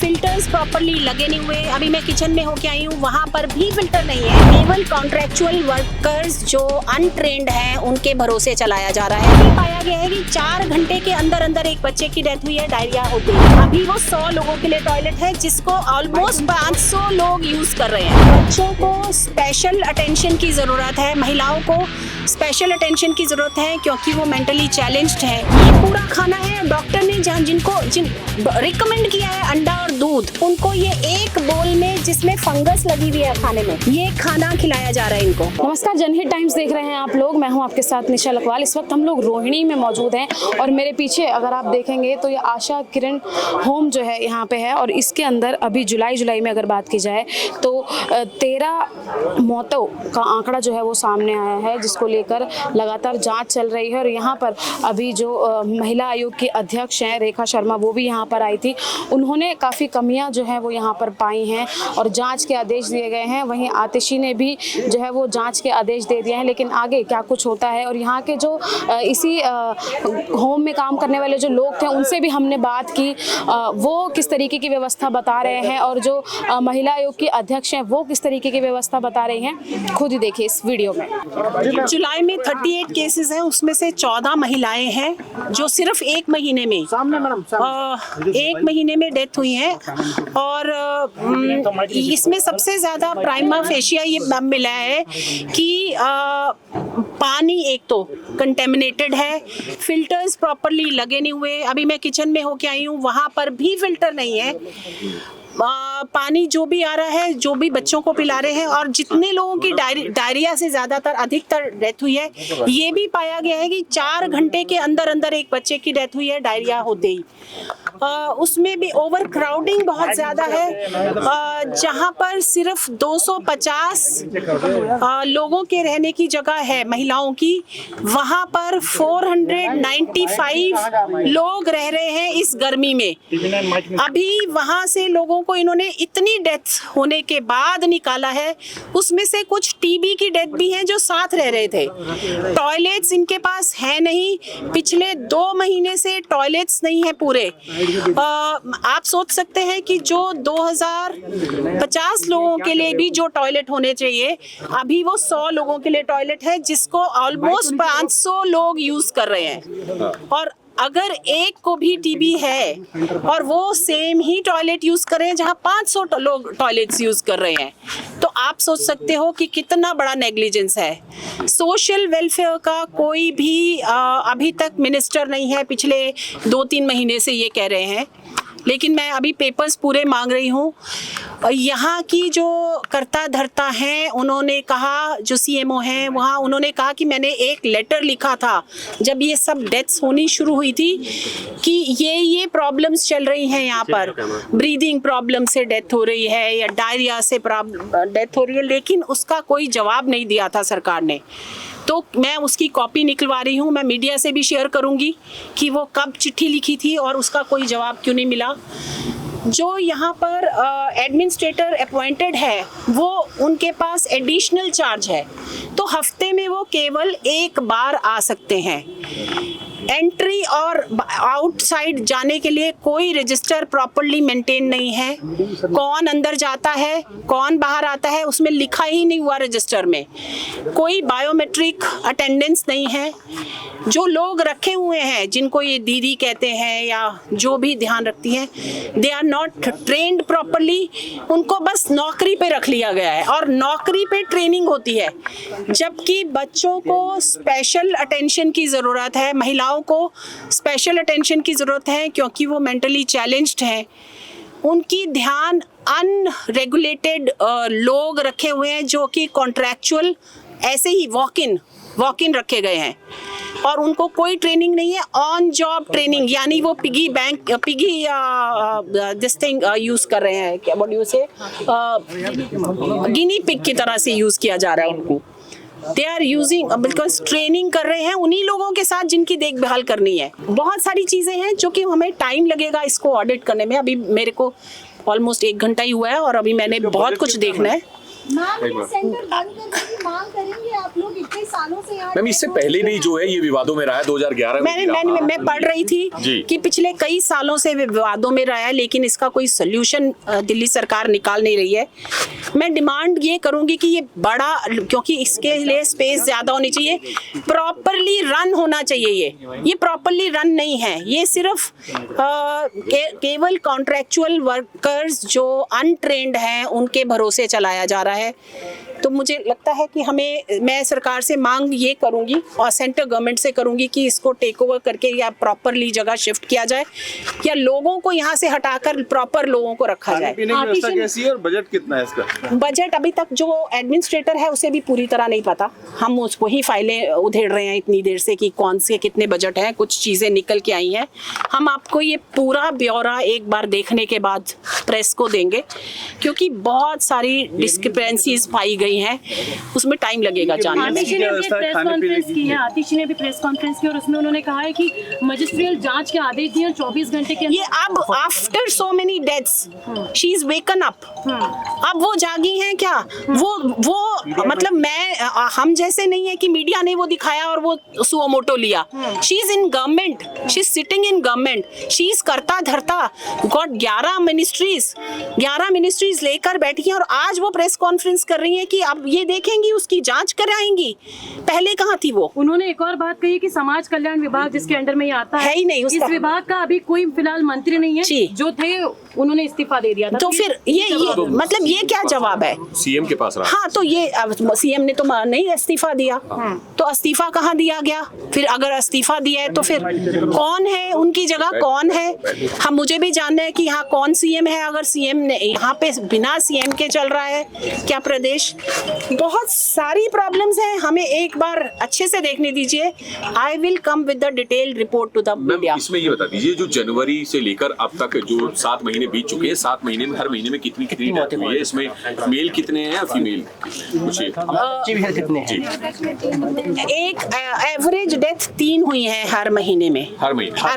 Filters properly लगे नहीं हुए। अभी मैं किचन में होके आई हूँ, वहाँ पर भी फिल्टर नहीं है। केवल कॉन्ट्रेक्चुअल वर्कर्स जो अनट्रेंड हैं उनके भरोसे चलाया जा रहा है। ये पाया गया है कि 4 घंटे के अंदर अंदर एक बच्चे की डेथ हुई है डायरिया होते ही। अभी वो 100 लोगों के लिए टॉयलेट है जिसको ऑलमोस्ट 500 लोग यूज कर रहे हैं। बच्चों को स्पेशल अटेंशन की जरूरत है, महिलाओं को स्पेशल अटेंशन की जरूरत है क्योंकि वो मेंटली चैलेंज्ड है। ये पूरा खाना है, डॉक्टर ने जिन रिकमेंड किया है अंडा और दूध, उनको ये एक बोल में जिसमें फंगस लगी हुई है खाने में, ये खाना खिलाया जा रहा है इनको। नमस्कार, जनहित टाइम्स देख रहे हैं आप लोग। मैं हूं आपके साथ निशा लखवाल। इस वक्त हम लोग रोहिणी में मौजूद हैं और मेरे पीछे अगर आप देखेंगे तो ये आशा किरण होम जो है यहाँ पे है और इसके अंदर अभी जुलाई में अगर बात की जाए तो 13 मौतों का आंकड़ा जो है वो सामने आया है, जिसको लेकर लगातार जांच चल रही है। और यहाँ पर अभी जो महिला आयोग की अध्यक्ष हैं रेखा शर्मा, वो भी यहाँ पर आई थी। उन्होंने काफ़ी कमियां जो है वो यहाँ पर पाई हैं और जांच के आदेश दिए गए हैं। वहीं आतिशी ने भी जो है वो जांच के आदेश दे दिए हैं, लेकिन आगे क्या कुछ होता है। और यहाँ के जो इसी होम में काम करने वाले जो लोग थे उनसे भी हमने बात की, वो किस तरीके की व्यवस्था बता रहे हैं और जो महिला आयोग की अध्यक्ष हैं वो किस तरीके की व्यवस्था बता रही हैं, खुद ही देखिए इस वीडियो में। जुलाई में 38 केसेस हैं, उसमें से 14 महिलाएं हैं जो सिर्फ एक महीने में डेथ हुई है। और इसमें सबसे ज्यादा प्राइमा फेशिया ये मिला है कि पानी एक तो कंटेमिनेटेड है, फिल्टर्स प्रॉपरली लगे नहीं हुए। अभी मैं किचन में होके आई हूँ, वहाँ पर भी फिल्टर नहीं है। पानी जो भी आ रहा है, जो भी बच्चों को पिला रहे हैं, और जितने लोगों की डायरिया से अधिकतर डेथ हुई है, ये भी पाया गया है कि 4 घंटे के अंदर अंदर एक बच्चे की डेथ हुई है डायरिया होते ही। उसमें भी ओवर क्राउडिंग बहुत ज्यादा है। जहां पर सिर्फ 250 लोगों के रहने की जगह है महिलाओं की, वहां पर 495 लोग रह रहे हैं इस गर्मी में। अभी वहां से लोगों को इन्होंने इतनी डेथ होने के बाद निकाला है, उसमें से कुछ टीबी की डेथ भी है जो साथ रह रहे थे। टॉयलेट्स इनके पास है नहीं, पिछले 2 महीने से टॉयलेट्स नहीं है पूरे। आप सोच सकते हैं कि जो 2050 लोगों के लिए भी जो टॉयलेट होने चाहिए, अभी वो 100 लोगों के लिए टॉयलेट है जिसको ऑलमोस्ट 500 लोग यूज कर रहे हैं। और अगर एक को भी टीबी है और वो सेम ही टॉयलेट यूज कर रहे हैं जहां 500 लोग टॉयलेट्स यूज कर रहे हैं, तो आप सोच सकते हो कि कितना बड़ा नेग्लिजेंस है। सोशल वेलफेयर का कोई भी अभी तक मिनिस्टर नहीं है, पिछले 2-3 महीने से ये कह रहे हैं। लेकिन मैं अभी पेपर्स पूरे मांग रही हूँ। यहाँ की जो कर्ता धर्ता हैं, उन्होंने कहा, जो सीएमओ हैं वहाँ, उन्होंने कहा कि मैंने एक लेटर लिखा था जब ये सब डेथ्स होनी शुरू हुई थी कि ये प्रॉब्लम्स चल रही हैं यहाँ पर, ब्रीदिंग प्रॉब्लम से डेथ हो रही है या डायरिया से डेथ हो रही है, लेकिन उसका कोई जवाब नहीं दिया था सरकार ने। तो मैं उसकी कॉपी निकलवा रही हूँ, मैं मीडिया से भी शेयर करूँगी कि वो कब चिट्ठी लिखी थी और उसका कोई जवाब क्यों नहीं मिला। जो यहाँ पर एडमिनिस्ट्रेटर अपॉइंटेड है, वो उनके पास एडिशनल चार्ज है, तो हफ्ते में वो केवल 1 बार आ सकते हैं। एंट्री और आउटसाइड जाने के लिए कोई रजिस्टर प्रॉपर्ली मेंटेन नहीं है। कौन अंदर जाता है, कौन बाहर आता है, उसमें लिखा ही नहीं हुआ रजिस्टर में। कोई बायोमेट्रिक अटेंडेंस नहीं है। जो लोग रखे हुए हैं, जिनको ये दीदी कहते हैं या जो भी ध्यान रखती हैं, they are not trained properly. उनको बस नौकरी पे रख लिया गया है और नौकरी पे ट्रेनिंग होती है, जबकि बच्चों को स्पेशल अटेंशन की ज़रूरत है, महिलाओं को स्पेशल अटेंशन की ज़रूरत है क्योंकि वो मेंटली चैलेंज्ड हैं। उनकी ध्यान अनरेगुलेटेड लोग रखे हुए हैं जो कि कॉन्ट्रैक्चुअल ऐसे ही वॉक इन रखे गए हैं और उनको कोई ट्रेनिंग नहीं है। ऑन जॉब ट्रेनिंग, यानी वो पिगी दिस थिंग यूज कर रहे हैं, क्या बोल से गिनी पिग की तरह से यूज किया जा रहा है उनको। They are using, because training कर रहे हैं उन्हीं लोगों के साथ जिनकी देखभाल करनी है। बहुत सारी चीज़ें हैं जो कि हमें टाइम लगेगा इसको ऑडिट करने में। अभी मेरे को ऑलमोस्ट 1 घंटा ही हुआ है और अभी मैंने बहुत कुछ देखना है। सेंटर बंद करने की मांग करेंगे आप लोग? इतने सालों से यहाँ मैम इससे पहले भी जो है ये विवादों में रहा है 2011 में मैं पढ़ रही थी कि पिछले कई सालों से विवादों में रहा है, लेकिन इसका कोई सोल्यूशन दिल्ली सरकार निकाल नहीं रही है। मैं डिमांड ये करूंगी कि ये बड़ा, क्योंकि इसके लिए स्पेस ज्यादा होनी चाहिए, प्रॉपरली रन होना चाहिए। ये प्रॉपरली रन नहीं है, ये सिर्फ केवल कॉन्ट्रैक्चुअल वर्कर्स जो अनट्रेंड हैं उनके भरोसे चलाया जा रहा है। तो मुझे लगता है कि मैं सरकार से मांग ये करूंगी और सेंट्रल गवर्नमेंट से करूंगी कि इसको टेक ओवर करके या प्रॉपरली जगह शिफ्ट किया जाए, या लोगों को यहाँ से हटाकर प्रॉपर लोगों को रखा जाए। पीने की व्यवस्था कैसी है और बजट कितना है इसका? बजट अभी तक जो एडमिनिस्ट्रेटर है उसे भी पूरी तरह नहीं पता। हम उसको ही फाइलें उधेड़ रहे हैं इतनी देर से कि कौन से कितने बजट हैं। कुछ चीज़ें निकल के आई हैं, हम आपको ये पूरा ब्यौरा एक बार देखने के बाद प्रेस को देंगे, क्योंकि बहुत सारी डिस्क्रिपेंसीज पाई गई हैं, उसमें टाइम लगेगा जानने में। आतिशी ने भी प्रेस कॉन्फ्रेंस की है, आतिशी ने भी प्रेस कॉन्फ्रेंस की और उसमें उन्होंने कहा है कि मजिस्ट्रियल जांच के आदेश दिए 24 घंटे के। ये अब after so many deaths she is woken up, अब वो जागी हैं क्या? वो मतलब हम जैसे नहीं है कि मीडिया ने वो दिखाया और वो सुओ मोटो लिया। She is in government, she is sitting in government, she is करता धरता, गॉट 11 मिनिस्ट्रीज लेकर बैठी हैं और आज वो प्रेस कॉन्फ्रेंस कर रही हैं कि अब ये देखेंगी, उसकी जांच कराएंगी। पहले कहाँ थी वो? उन्होंने एक और बात कही कि समाज कल्याण विभाग जिसके अंडर में ये आता है ही नहीं, इस विभाग का अभी कोई फिलहाल मंत्री नहीं है, जो थे उन्होंने इस्तीफा दे दिया था। तो फिर ये मतलब ये क्या जवाब है? सीएम के पास रहा। हाँ, तो ये सीएम ने तो नहीं इस्तीफा दिया, तो इस्तीफा कहाँ दिया गया? फिर अगर इस्तीफा दिया है तो फिर कौन है उनकी जगह, कौन है? हम मुझे भी जानना है कि यहाँ कौन सीएम है। अगर सीएम ने यहाँ पे बिना सीएम के चल रहा है क्या प्रदेश? बहुत सारी प्रॉब्लम्स हैं, हमें एक बार अच्छे से देखने दीजिए। I will come with the detailed report to the media. इसमें ये बता दीजिए, जो जनवरी से लेकर अब तक जो 7 महीने बीत चुके हैं, 7 महीने में हर महीने में कितनी डेथ हुई है? इसमें मेल कितने हैं या फीमेल? एक एवरेज डेथ 3 हुई है हर महीने में, हर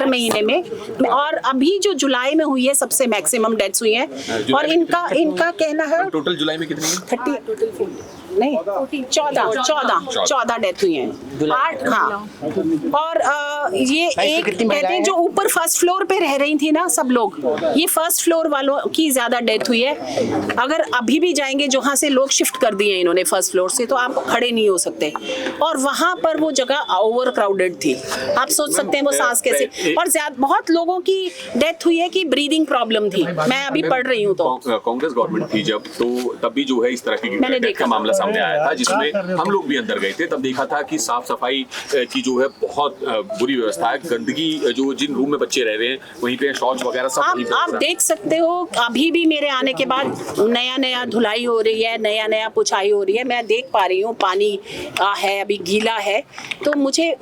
महीने में। और अभी जो जुलाई में हुई है सबसे मैक्सिमम डेथ्स हुई है। और इनका कहना है टोटल जुलाई में कितनी है? 30 नहीं 14 डेथ हुई हैं। 8 हाँ। और ये एक कहते हैं जो ऊपर फर्स्ट फ्लोर पे रह रही थी ना सब लोग, ये फर्स्ट फ्लोर वालों की ज्यादा डेथ हुई है। अगर अभी भी जाएंगे जहाँ से लोग शिफ्ट कर दिए इन्होंने फर्स्ट फ्लोर से, तो आप खड़े नहीं हो सकते। और वहां पर वो जगह ओवर क्राउडेड थी, आप सोच सकते हैं वो सांस कैसे। और बहुत लोगों की डेथ हुई है कि ब्रीदिंग प्रॉब्लम थी। मैं अभी पढ़ रही हूँ। तो कांग्रेस गवर्नमेंट थी जब, तो तब भी जो है इस तरह की डेथ का मामला सामने आया था, जिसमें हम लोग भी अंदर गए थे। तब देखा था कि साफ सफाई की जो है बहुत बुरी व्यवस्था है। गंदगी, जो जिन रूम में बच्चे रह रहे हैं वहीं पे शौच वगैरह सब आप देख सकते हो। अभी भी मेरे आने के बाद नया धुलाई हो रही है, नया पुछाई हो रही है। मैं देख पा रही हूँ पानी है, अभी गीला है। तो मुझे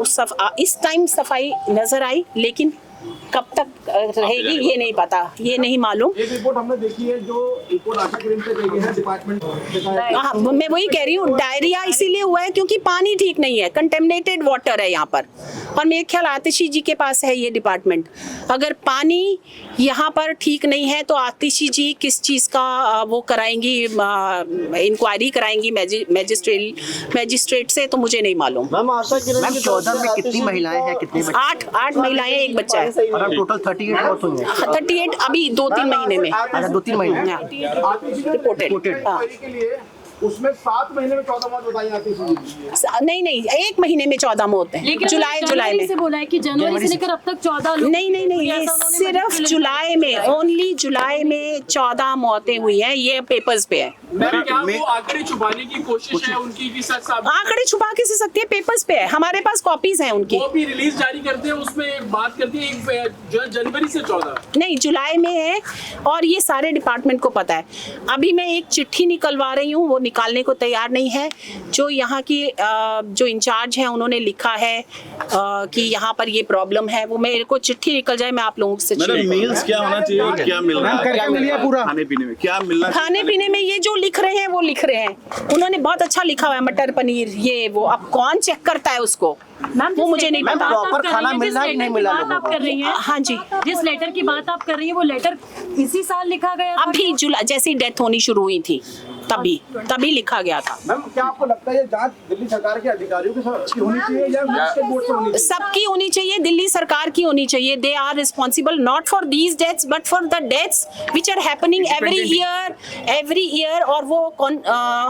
इस टाइम सफाई नजर आई, लेकिन कब तक रहेगी ये नहीं पता, ये नहीं मालूम। एक रिपोर्ट हमने देखी है, जो रिपोर्ट आशा किरण से गई है डिपार्टमेंट। हाँ, मैं वही कह रही हूँ, डायरिया इसीलिए हुआ है क्योंकि पानी ठीक नहीं है, कंटेमिनेटेड वाटर है यहाँ पर। और मेरे ख्याल आतिशी जी के पास है ये डिपार्टमेंट। अगर पानी यहाँ पर ठीक नहीं है तो आतिशी जी किस चीज़ का वो कराएंगी, इंक्वायरी कराएंगी मैजिस्ट्रेट से, तो मुझे नहीं मालूम। मैम आशा किरण 14 में कितनी महिलाएं हैं, कितने बच्चे? 8 महिलाएं, 1 बच्चा है। और टोटल 38 मौत हुई हैं। 38 अभी 2-3 महीने में। अच्छा, 2-3 महीने रिपोर्टेड। उसमें 7 महीने में 14 मौत बताई जाती है। नहीं 1 महीने में 14 मौत है। लेकिन जुलाई में से बोला है कि जनवरी से लेकर अब तक 14 लोग। नहीं ये सिर्फ जुलाई में, ओनली जुलाई में 14 मौतें हुई हैं। ये पेपर्स पे है। क्या वो आंकड़े छुपाने की कोशिश है उनकी कि सच साबित? आंकड़े छुपा के सकती है, पेपर्स पे है, हमारे पास कॉपीज हैं उनकी। वो भी रिलीज जारी करते हैं, उसमें एक बात करते हैं जो जनवरी से 14 नहीं जुलाई में है। और ये सारे डिपार्टमेंट को पता है। अभी मैं एक चिट्ठी निकलवा रही हूँ, वो निकालने को तैयार नहीं है। जो यहाँ की जो इंचार्ज हैं उन्होंने लिखा है कि यहाँ पर ये प्रॉब्लम है। वो मेरे को चिट्ठी निकल जाए, मैं आप लोगों से मील्स क्या होना चाहिए और क्या मिल रहा है पूरा खाने पीने में? क्या मिलना? खाने पीने में ये जो लिख रहे हैं वो लिख रहे हैं। उन्होंने बहुत अच्छा लिखा हुआ है, मटर पनीर ये वो। अब कौन चेक करता है उसको, वो मुझे नहीं पता। प्रॉपर खाना मिल रहा है कि नहीं मिला लोगों आप कर रही हैं? हाँ जी, जिस लेटर की बात आप कर रही हैं वो लेटर इसी साल लिखा गया था? अभी जुलाई जैसी डेथ होनी शुरू हुई थी तभी लिखा गया था। मैम क्या आपको लगता है ये जांच दिल्ली सरकार के अधिकारियों के साथ की होनी चाहिए या स्टेट बोर्ड से होनी चाहिए? सबकी होनी चाहिए, दिल्ली सरकार की होनी चाहिए। They are responsible not for these deaths but for the deaths which are happening every year. और वो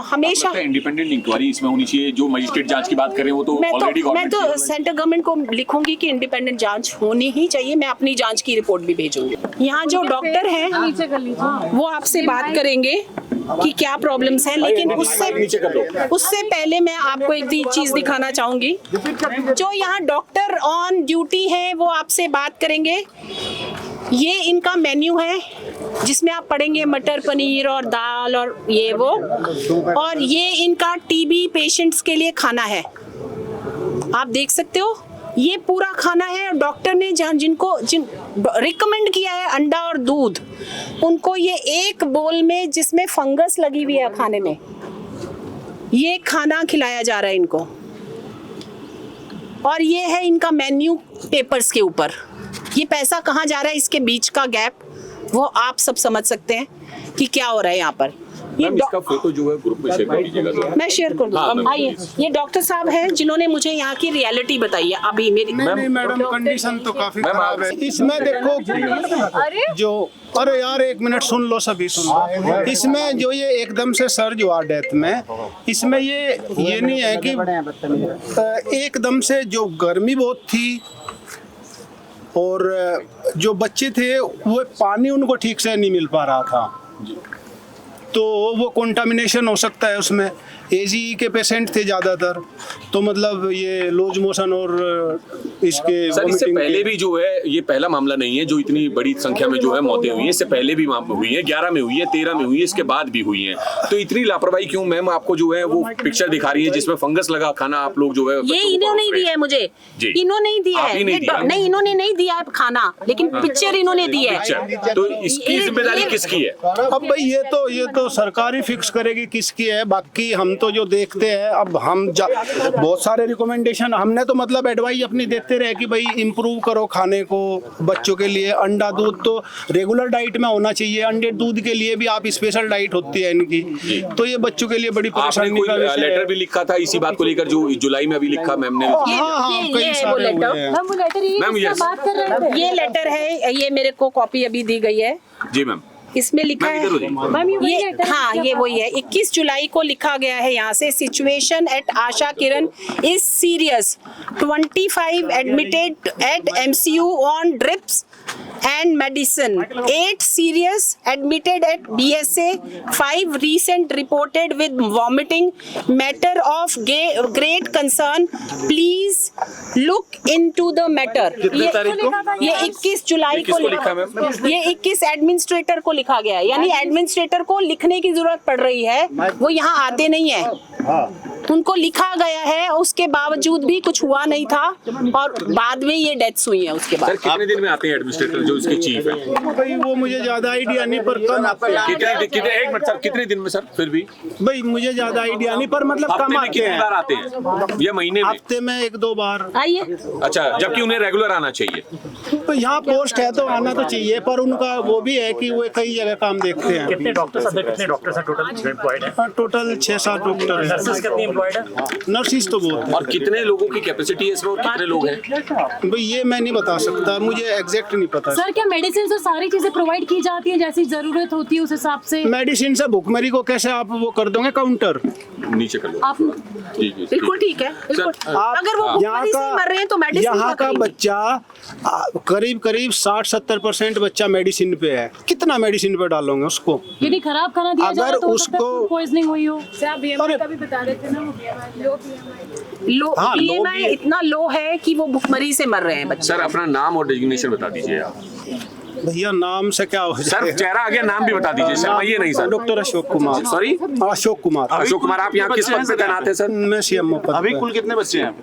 हमेशा इंडिपेंडेंट इंक्वायरी इसमें होनी चाहिए। जो मजिस्ट्रेट जांच की बात कर रहे हैं वो तो ऑलरेडी मैं तो सेंट्रल गवर्नमेंट को लिखूंगी कि इंडिपेंडेंट जांच होनी ही चाहिए। मैं अपनी जांच की रिपोर्ट भी भेजूंगी। यहाँ जो डॉक्टर हैं वो आपसे बात करेंगे कि क्या प्रॉब्लम्स हैं, लेकिन उससे पहले मैं आपको एक चीज दिखाना चाहूंगी। जो यहाँ डॉक्टर ऑन ड्यूटी हैं वो आपसे बात करेंगे। ये इनका मेन्यू है जिसमें आप पढ़ेंगे मटर पनीर और दाल और ये वो, और ये इनका टीबी पेशेंट्स के लिए खाना है। आप देख सकते हो ये पूरा खाना है। डॉक्टर ने जिन रिकमेंड किया है अंडा और दूध, उनको ये एक बोल में जिसमें फंगस लगी हुई है खाने में, ये खाना खिलाया जा रहा है इनको। और ये है इनका मेन्यू पेपर्स के ऊपर। ये पैसा कहाँ जा रहा है, इसके बीच का गैप वो आप सब समझ सकते हैं कि क्या हो रहा है यहाँ पर। मैम इसका फोटो जो है ग्रुप में शेयर कर दीजिएगा। मैं शेयर कर दूँ। आइए, ये डॉक्टर साहब हैं जिन्होंने मुझे यहाँ की रियलिटी बताई है अभी मेरी। नहीं मैडम, कंडीशन तो काफी खराब है। इसमें देखो जो, अरे यार एक मिनट सुन लो, सभी सुन लो। इसमें जो ये एकदम से सर्ज हुआ डेथ में, इसमें ये नहीं है कि एकदम से जो गर्मी बहुत थी और जो बच्चे थे वो पानी उनको ठीक से नहीं मिल पा रहा था, तो वो कंटामिनेशन हो सकता है। उसमें एजी के पेशेंट थे ज़्यादातर, तो मतलब ये लूज मोशन और इसके सर इससे पहले भी जो है ये पहला मामला नहीं है जो इतनी बड़ी संख्या में जो है मौतें हुई हैं। इससे पहले भी हुई हैं, 11 में हुई है, 13 में हुई है, इसके बाद भी हुई हैं। तो इतनी लापरवाही क्यों? मैम आपको जो है वो पिक्चर दिखा रही है जिसमें फंगस लगा खाना आप लोग जो है ये इन्होंने दिया है मुझे, इन्होंने नहीं दिया है। नहीं, इन्होंने नहीं दिया है खाना, लेकिन पिक्चर इन्होंने दी है। तो इसकी जिम्मेदारी किसकी है? अब भाई ये तो सरकार ही फिक्स करेगी किसकी है। बाकी हम तो जो देखते हैं, अब हम बहुत सारे रिकमेंडेशन हमने तो मतलब एडवाइस अपनी देते रहे कि भाई इम्प्रूव करो खाने को बच्चों के लिए। अंडा दूध तो रेगुलर डाइट में होना चाहिए, अंडे दूध के लिए भी आप स्पेशल डाइट होती है इनकी, तो ये बच्चों के लिए बड़ी परेशानी का विषय है। लेटर भी लिखा था इसी बात को लेकर जो जुलाई में अभी लिखा मैम ने। हाँ, कई सारे हुए हैं। मैम ये लेटर है, ये मेरे को कॉपी अभी दी गई है जी मैम। इसमें लिखा है ये, हाँ ये वही है। 21 जुलाई को लिखा गया है यहाँ से, situation at Asha Kiran is serious, 25 admitted at MCU on drips and medicine, 8 serious admitted at BSA, 5 recent reported with vomiting, matter of great concern, please look into the matter। ये 21 जुलाई को लिखा, ये 21 एडमिनिस्ट्रेटर को लिखा गया है, यानी एडमिनिस्ट्रेटर को लिखने की जरूरत पड़ रही है, वो यहाँ आते नहीं है। उनको लिखा गया है, उसके बावजूद भी कुछ हुआ नहीं था और बाद में ये डेथ्स हुई है उसके बाद। सर कितने दिन में आते हैं एडमिनिस्ट्रेटर जो इसके चीफ है? भाई वो मुझे ज्यादा आइडिया नहीं, पर कम आते हैं। एक मिनट सर, कितने दिन में सर? फिर भी भाई मुझे ज्यादा आइडिया नहीं, पर मतलब कम आते कितनी हैं। बार आते हैं या महीने में? हफ्ते में 1-2 बार। आइए। अच्छा, जबकि उन्हें रेगुलर आना चाहिए। तो यहाँ पोस्ट है तो आना तो चाहिए, पर उनका वो भी है कि वो कई जगह काम देखते हैं। कितने डॉक्टर्स हैं टोटल एम्प्लॉयड हैं? टोटल 6-7 डॉक्टर नर्सेस कितनी एम्प्लॉयड है? नर्सिस तो बहुत है। और कितने लोगों की कैपेसिटी है इसमें और कितने लोग हैं? भाई ये मैं नहीं बता सकता, मुझे एग्जैक्ट नहीं पता। सर क्या मेडिसिन और सारी चीजें प्रोवाइड की जाती हैं जैसी जरूरत होती है उस हिसाब से? मेडिसिन से भुखमरी को कैसे आप वो कर दोगे काउंटर? नीचे कर लो आप बिल्कुल ठीक है, बिल्कुल। अगर वो भुखमरी से मर रहे हैं तो मेडिसिन यहाँ का बच्चा करीब 60-70% बच्चा मेडिसिन पे है। कितना मेडिसिन पे डालोगे उसको? यदि खराब खाना दिया जाए तो उसको पॉइजनिंग हुई हो। हाँ, BMI इतना लो है कि वो भुखमरी से मर रहे हैं बच्चे। सर अपना नाम और डेजिग्नेशन बता दीजिए आप। भैया नाम से क्या हो सर चेहरा आगे नाम भी बता दीजिए सर। ये नहीं sir. Doctor Ashok Kumar. Sorry Ashok Kumar. Ashok Kumar, आप यहाँ किस पद पे तैनात है सर? मैं CMO पद पे। अभी कुल कितने बच्चे हैं?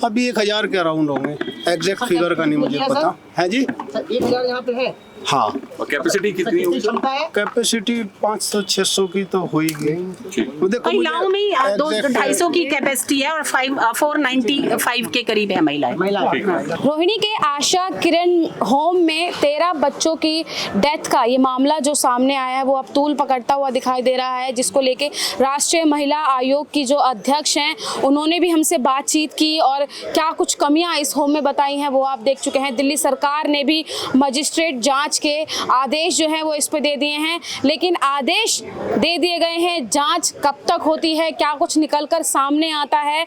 अभी 1000 के अराउंड होंगे, एग्जैक्ट फिगर का नहीं मुझे पता है जी। 1000 यहाँ पे है। हाँ, और कैपेसिटी कितनी होगी? क्षमता है कैपेसिटी 500-600 की तो होगी। देखो महिलाओं में 250 की कैपेसिटी है और 495 के करीब है महिलाएं। रोहिणी के आशा किरण होम में 13 बच्चों की डेथ का ये मामला जो सामने आया है वो अब तूल पकड़ता हुआ दिखाई दे रहा है, जिसको लेके राष्ट्रीय महिला आयोग की जो अध्यक्ष हैं उन्होंने भी हमसे बातचीत की और क्या कुछ कमियां इस होम में बताई हैं वो आप देख चुके हैं। दिल्ली सरकार ने भी मजिस्ट्रेट जांच के आदेश जो है वो इस पे दे दिए हैं, लेकिन आदेश दे दिए गए हैं, जांच कब तक होती है, क्या कुछ निकलकर सामने आता है,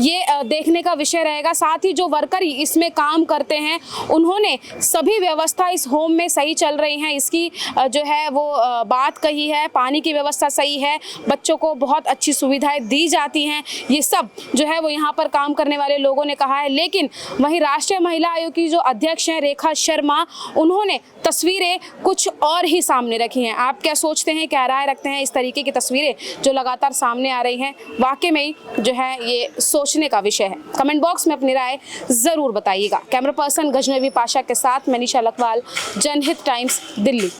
ये देखने का विषय रहेगा। साथ ही जो वर्कर इसमें काम करते हैं उन्होंने सभी व्यवस्था इस होम में सही चल रही हैं इसकी जो है वो बात कही है। पानी की व्यवस्था सही है, बच्चों को बहुत अच्छी सुविधाएं दी जाती हैं, ये सब जो है वो यहाँ पर काम करने वाले लोगों ने कहा है। लेकिन वहीं राष्ट्रीय महिला आयोग की जो अध्यक्ष हैं रेखा शर्मा, उन्होंने तस्वीरें कुछ और ही सामने रखी हैं। आप क्या सोचते हैं, क्या राय रखते हैं इस तरीके की तस्वीरें जो लगातार सामने आ रही हैं? वाकई में ही जो है ये सोचने का विषय है। कमेंट बॉक्स में अपनी राय जरूर बताइएगा। कैमरा पर्सन गजनवी पाशा के साथ मैं निशा लखवाल, जनहित टाइम्स, दिल्ली।